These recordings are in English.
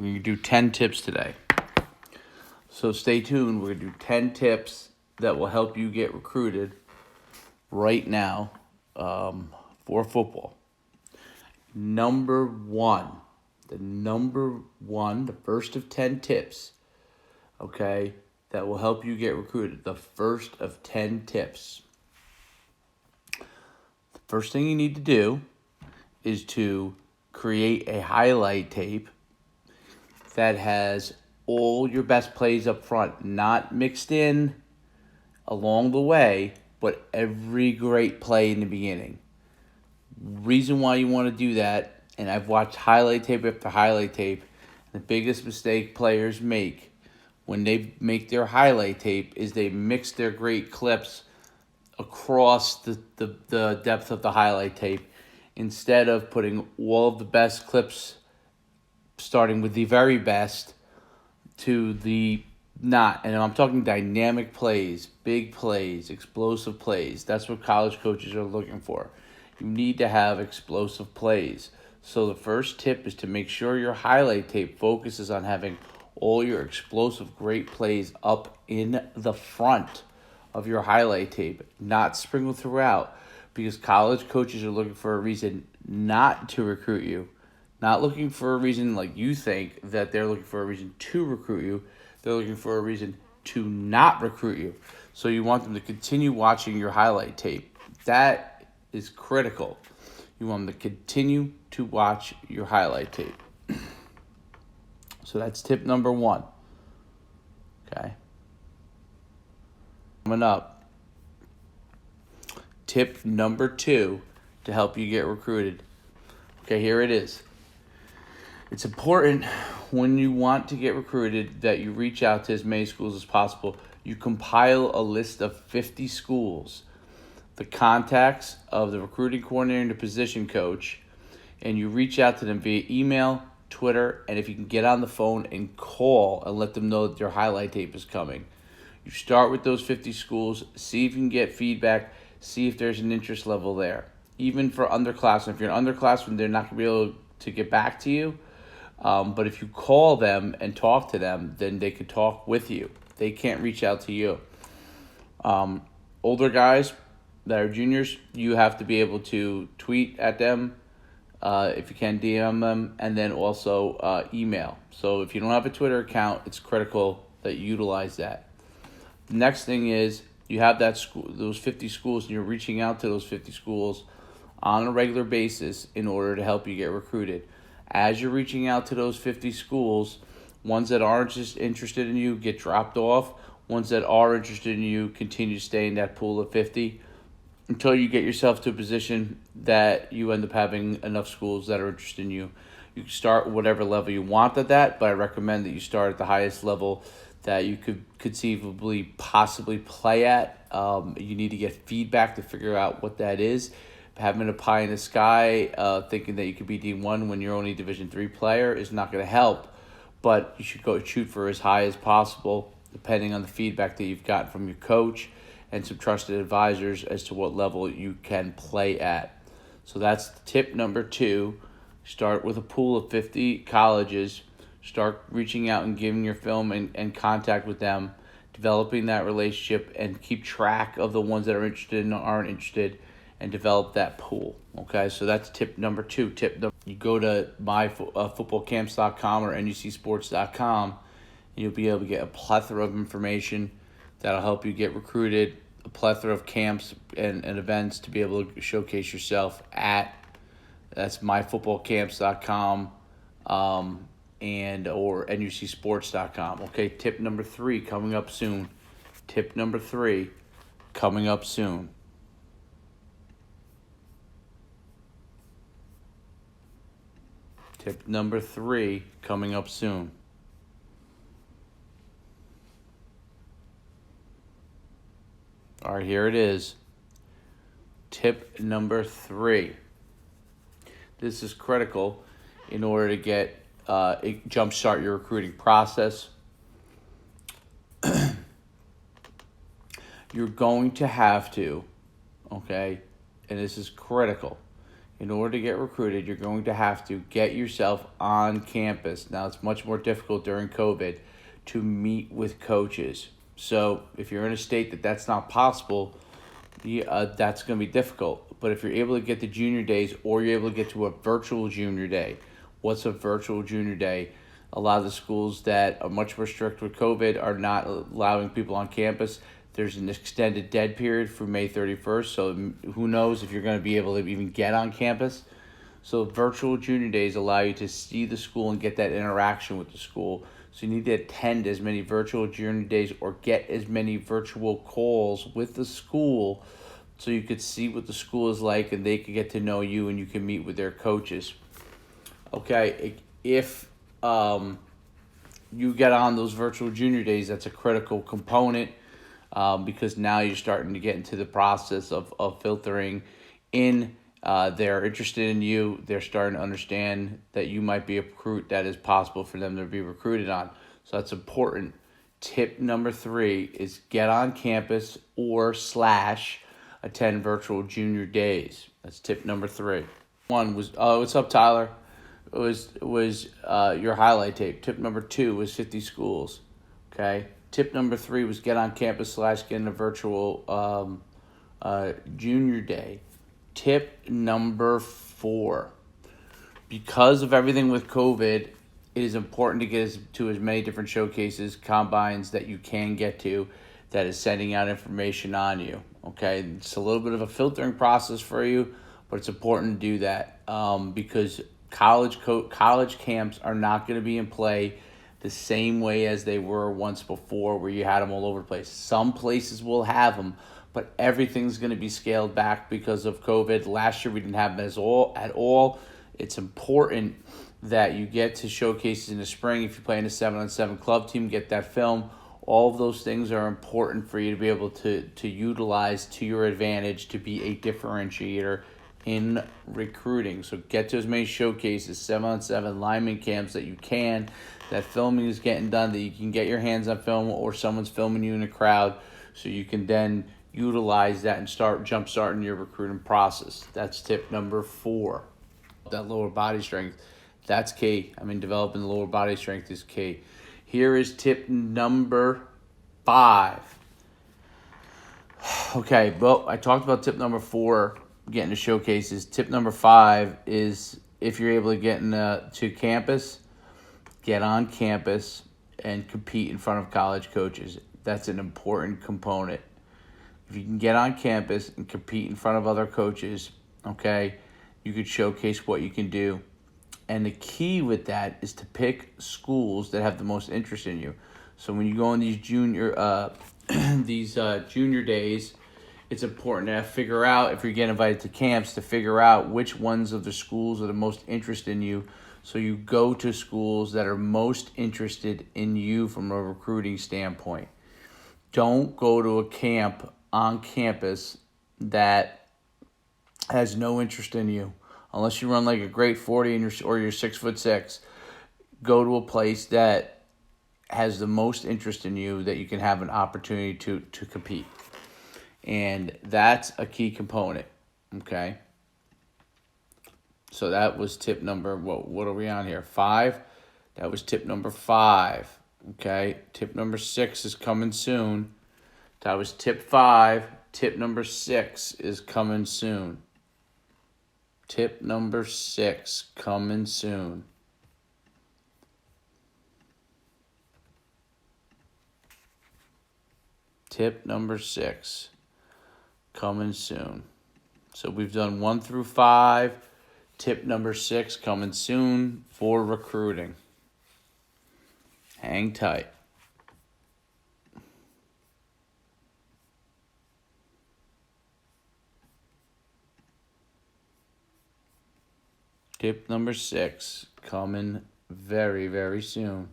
We're going to do 10 tips today. So stay tuned. We're going to do 10 tips that will help you get recruited right now for football. Number one, the first of 10 tips, okay, that will help you get recruited. The first of 10 tips. The first thing you need to do is to create a highlight tape that has all your best plays up front, not mixed in along the way, but every great play in the beginning. Reason why you want to do that, and I've watched highlight tape after highlight tape, the biggest mistake players make when they make their highlight tape is they mix their great clips across the depth of the highlight tape instead of putting all of the best clips, starting with the very best to the not. And I'm talking dynamic plays, big plays, explosive plays. That's what college coaches are looking for. You need to have explosive plays. So the first tip is to make sure your highlight tape focuses on having all your explosive great plays up in the front of your highlight tape, not sprinkled throughout, because college coaches are looking for a reason not to recruit you. Not looking for a reason like you think that they're looking for a reason to recruit you. They're looking for a reason to not recruit you. So you want them to continue watching your highlight tape. That is critical. You want them to continue to watch your highlight tape. So that's tip number one. Okay. Coming up, tip number two to help you get recruited. Okay, here it is. It's important when you want to get recruited that you reach out to as many schools as possible. You compile a list of 50 schools, the contacts of the recruiting coordinator and the position coach, and you reach out to them via email, Twitter, and if you can get on the phone and call and let them know that your highlight tape is coming. You start with those 50 schools, see if you can get feedback, see if there's an interest level there. Even for underclassmen, if you're an underclassman, they're not going to be able to get back to you. But if you call them and talk to them, then they could talk with you. They can't reach out to you. Older guys that are juniors, you have to be able to tweet at them, if you can DM them, and then also email. So if you don't have a Twitter account, it's critical that you utilize that. The next thing is you have that school, those 50 schools, and you're reaching out to those 50 schools on a regular basis in order to help you get recruited. As you're reaching out to those 50 schools, ones that aren't just interested in you get dropped off. Ones that are interested in you continue to stay in that pool of 50 until you get yourself to a position that you end up having enough schools that are interested in you. You can start whatever level you want at that, but I recommend that you start at the highest level that you could conceivably possibly play at. You need to get feedback to figure out what that is. Having a pie in the sky, thinking that you could be D1 when you're only a Division III player is not going to help. But you should go shoot for as high as possible, depending on the feedback that you've gotten from your coach and some trusted advisors as to what level you can play at. So that's tip number two. Start with a pool of 50 colleges. Start reaching out and giving your film and contact with them, developing that relationship, and keep track of the ones that are interested and aren't interested, and develop that pool. Okay, so that's tip number two. You go to myfootballcamps.com or NUCsports.com, and you'll be able to get a plethora of information that'll help you get recruited, a plethora of camps and events to be able to showcase yourself at. That's myfootballcamps.com and or NUCsports.com. Okay, tip number three coming up soon. Tip number three coming up soon. Tip number three coming up soon. All right, here it is. Tip number three. This is critical in order to get jumpstart your recruiting process. You're going to have to, okay, and this is critical. in order to get recruited, you're going to have to get yourself on campus. Now, it's much more difficult during COVID to meet with coaches. So if you're in a state that's not possible, that's going to be difficult. But if you're able to get to junior days, or you're able to get to a virtual junior day, what's a virtual junior day? A lot of the schools that are much more strict with COVID are not allowing people on campus. There's an extended dead period for May 31st, so who knows if you're going to be able to even get on campus. So virtual junior days allow you to see the school and get that interaction with the school. So you need to attend as many virtual junior days or get as many virtual calls with the school so you could see what the school is like and they could get to know you and you can meet with their coaches. Okay, if you get on those virtual junior days, that's a critical component because now you're starting to get into the process of filtering in. They're interested in you. They're starting to understand that you might be a recruit that is possible for them to be recruited on. So that's important. Tip number 3 is get on campus or / attend virtual junior days. That's tip number 3. One was, what's up, Tyler? It was your highlight tape. Tip number 2 was 50 schools. Okay. Tip number 3 was get on campus / get in a virtual junior day. Tip number 4, because of everything with COVID, it is important to get to as many different showcases, combines that you can get to that is sending out information on you. Okay, it's a little bit of a filtering process for you, but it's important to do that because college camps are not going to be in play the same way as they were once before, where you had them all over the place. Some places will have them, but everything's going to be scaled back because of COVID. Last year we didn't have them at all. It's important that you get to showcases in the spring. If you're playing a 7-on-7 club team, get that film. All of those things are important for you to be able to utilize to your advantage to be a differentiator in recruiting. So get to as many showcases, 7-on-7 lineman camps that you can. That filming is getting done, that you can get your hands on film or someone's filming you in a crowd so you can then utilize that and start jumpstarting your recruiting process. That's tip number 4. That lower body strength, that's key. Developing the lower body strength is key. Here is tip number 5. Okay, well, I talked about tip number 4, getting to showcases. Tip number 5 is if you're able to get to campus, get on campus and compete in front of college coaches. That's an important component. If you can get on campus and compete in front of other coaches, okay, you could showcase what you can do. And the key with that is to pick schools that have the most interest in you. So when you go on these junior days, it's important to figure out, if you're getting invited to camps, to figure out which ones of the schools are the most interested in you. So you go to schools that are most interested in you from a recruiting standpoint. Don't go to a camp on campus that has no interest in you. Unless you run like a great 40 and you're 6'6", go to a place that has the most interest in you that you can have an opportunity to compete. And that's a key component, okay? So that was tip number, what are we on here? 5? That was tip number 5, okay? Tip number 6 is coming soon. That was tip 5. Tip number 6 is coming soon. Tip number 6 coming soon. Tip number 6 coming soon. So we've done 1 through 5. Tip number 6 coming soon for recruiting. Hang tight. Tip number 6 coming very, very soon.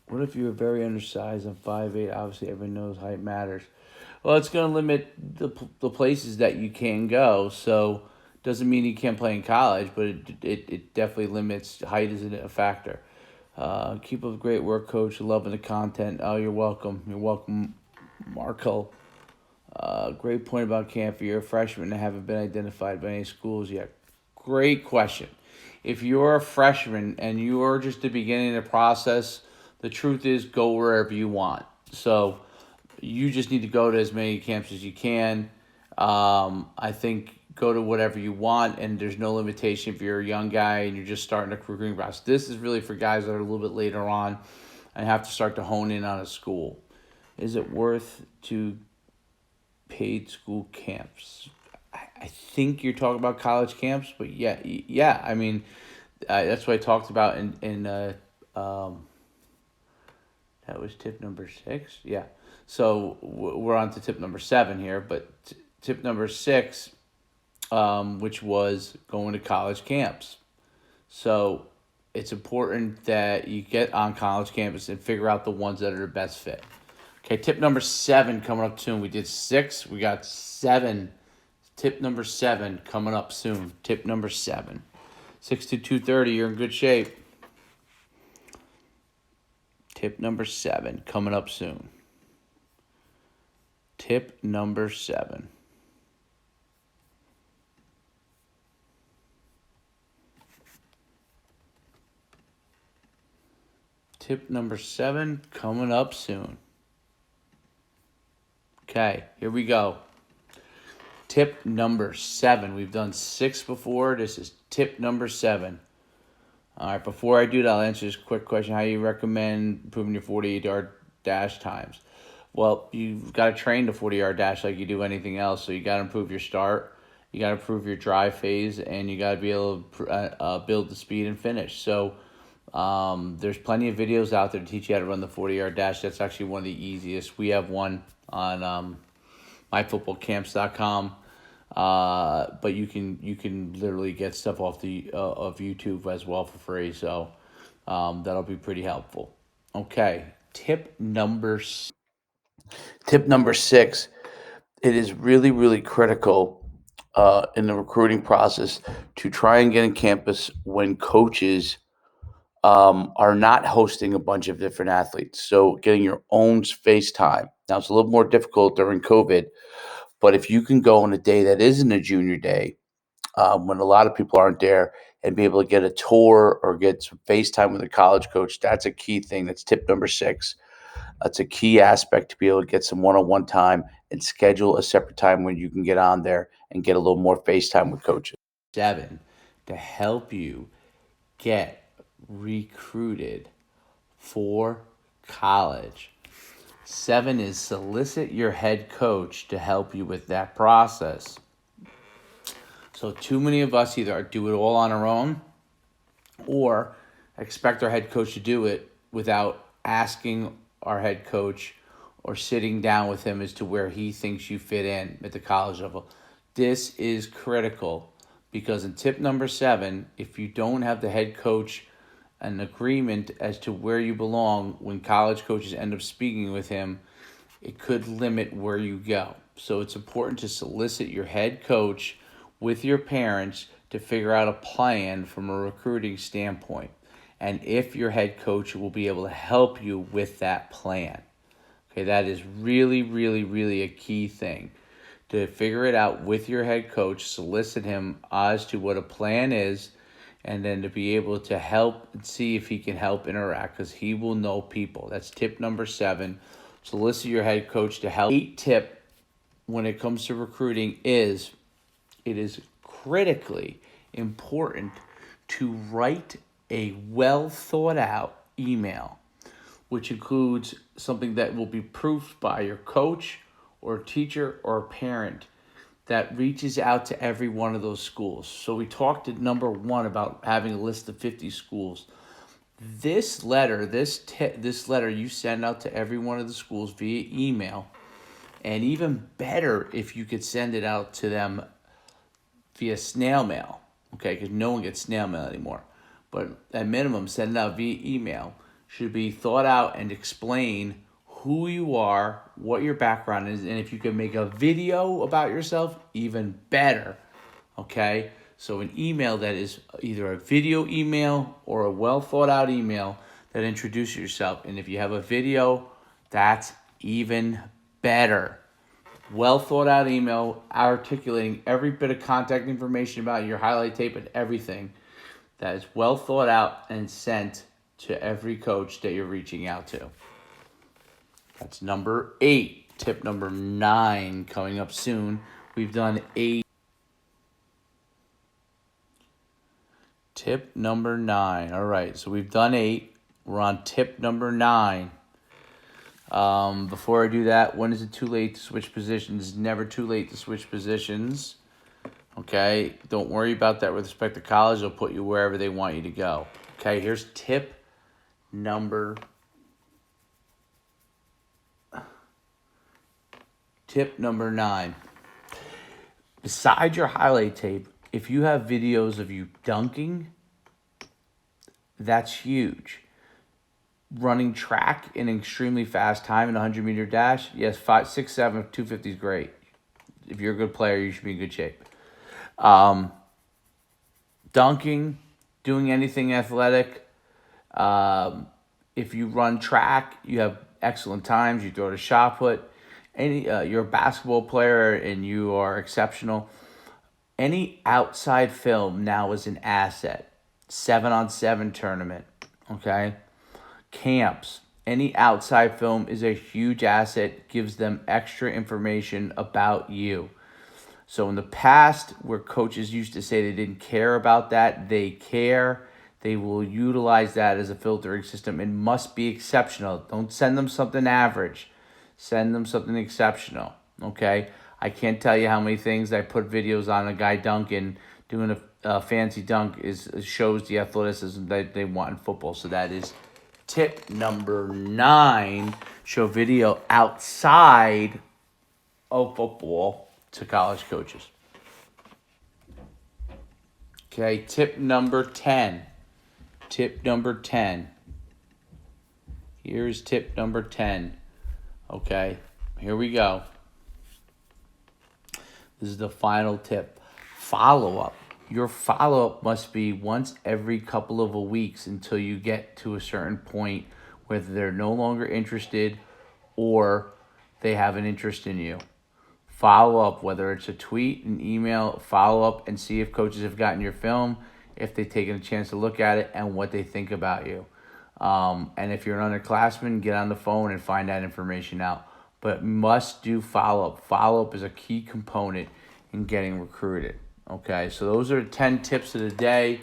What if you're very undersized and 5'8"? Obviously, everyone knows height matters. Well, it's going to limit the places that you can go. So Doesn't mean he can't play in college, but it definitely limits. Height isn't a factor. Keep up the great work, Coach. Loving the content. Oh, you're welcome. You're welcome, Marco. Great point about camp. You're a freshman and haven't been identified by any schools yet. Great question. If you're a freshman and you're just the beginning of the process, the truth is go wherever you want. So you just need to go to as many camps as you can. I think go to whatever you want, and there's no limitation if you're a young guy and you're just starting a recruiting process. This is really for guys that are a little bit later on and have to start to hone in on a school. Is it worth to paid school camps? I think you're talking about college camps, but yeah. I mean, that's what I talked about in that was tip number 6. Yeah. So we're on to tip number 7 here, but tip number 6, which was going to college camps. So it's important that you get on college campus and figure out the ones that are the best fit. Okay, tip number 7 coming up soon. We did 6, we got 7. Tip number 7 coming up soon. Tip number 7. 6 to 2:30, you're in good shape. Tip number 7 coming up soon. Tip number 7. Tip number 7 coming up soon. Okay, here we go. Tip number 7. We've done 6 before. This is tip number 7. All right, before I do that, I'll answer this quick question. How do you recommend improving your 48-yard dash times? Well, you've got to train the 40-yard dash like you do anything else. So you got to improve your start, you got to improve your drive phase, and you got to be able to build the speed and finish. So there's plenty of videos out there to teach you how to run the 40-yard dash. That's actually one of the easiest. We have one on myfootballcamps.com. But you can literally get stuff off the of YouTube as well for free. So that'll be pretty helpful. Okay, tip number 6. It is really, really critical in the recruiting process to try and get on campus when coaches are not hosting a bunch of different athletes. So getting your own face time. Now it's a little more difficult during COVID, but if you can go on a day that isn't a junior day, when a lot of people aren't there, and be able to get a tour or get some FaceTime with a college coach, that's a key thing. That's tip number 6. That's a key aspect to be able to get some one-on-one time and schedule a separate time when you can get on there and get a little more FaceTime with coaches. 7, to help you get recruited for college. 7 is solicit your head coach to help you with that process. So too many of us either do it all on our own or expect our head coach to do it without asking our head coach or sitting down with him as to where he thinks you fit in at the college level. This is critical because in tip number 7, if you don't have the head coach an agreement as to where you belong when college coaches end up speaking with him, it could limit where you go. So it's important to solicit your head coach with your parents to figure out a plan from a recruiting standpoint. And if your head coach will be able to help you with that plan. Okay, that is really, really, really a key thing. To figure it out with your head coach, solicit him as to what a plan is, and then to be able to help and see if he can help interact because he will know people. That's tip number 7. Solicit your head coach to help. 8 tip when it comes to recruiting is it is critically important to write a well thought out email, which includes something that will be proofed by your coach or teacher or parent that reaches out to every one of those schools. So we talked at number 1 about having a list of 50 schools. This letter, this letter you send out to every one of the schools via email, and even better if you could send it out to them via snail mail, okay, because no one gets snail mail anymore. But at minimum, send it out via email. Should be thought out and explain who you are, what your background is, and if you can make a video about yourself, even better. Okay? So an email that is either a video email or a well thought out email that introduces yourself. And if you have a video, that's even better. Well thought out email articulating every bit of contact information about your highlight tape and everything that is well thought out and sent to every coach that you're reaching out to. That's number 8. Tip number 9 coming up soon. We've done 8. Tip number 9. All right, so we've done 8. We're on tip number 9. Before I do that, when is it too late to switch positions? It's never too late to switch positions. Okay, don't worry about that with respect to college. They'll put you wherever they want you to go. Okay, here's tip number 9. Beside your highlight tape, if you have videos of you dunking, that's huge. Running track in an extremely fast time in a 100-meter dash, yes, 5, 6, 7, 250 is great. If you're a good player, you should be in good shape. Dunking, doing anything athletic. If you run track, you have excellent times. You throw the shot put. You're a basketball player and you are exceptional. Any outside film now is an asset. 7-on-7 tournament, okay? Camps. Any outside film is a huge asset, gives them extra information about you. So in the past, where coaches used to say they didn't care about that, they care. They will utilize that as a filtering system. It must be exceptional. Don't send them something average. Send them something exceptional, okay? I can't tell you how many things I put videos on a guy dunking, doing a fancy dunk shows the athleticism that they want in football. So that is tip number 9. Show video outside of football to college coaches. Okay, tip number 10. Tip number 10. Here's tip number 10. Okay, here we go. This is the final tip. Follow-up. Your follow-up must be once every couple of weeks until you get to a certain point whether they're no longer interested or they have an interest in you. Follow up, whether it's a tweet, an email, follow up and see if coaches have gotten your film, if they've taken a chance to look at it, and what they think about you. And if you're an underclassman, get on the phone and find that information out. But must do follow-up. Follow-up is a key component in getting recruited. Okay, so those are 10 tips of the day.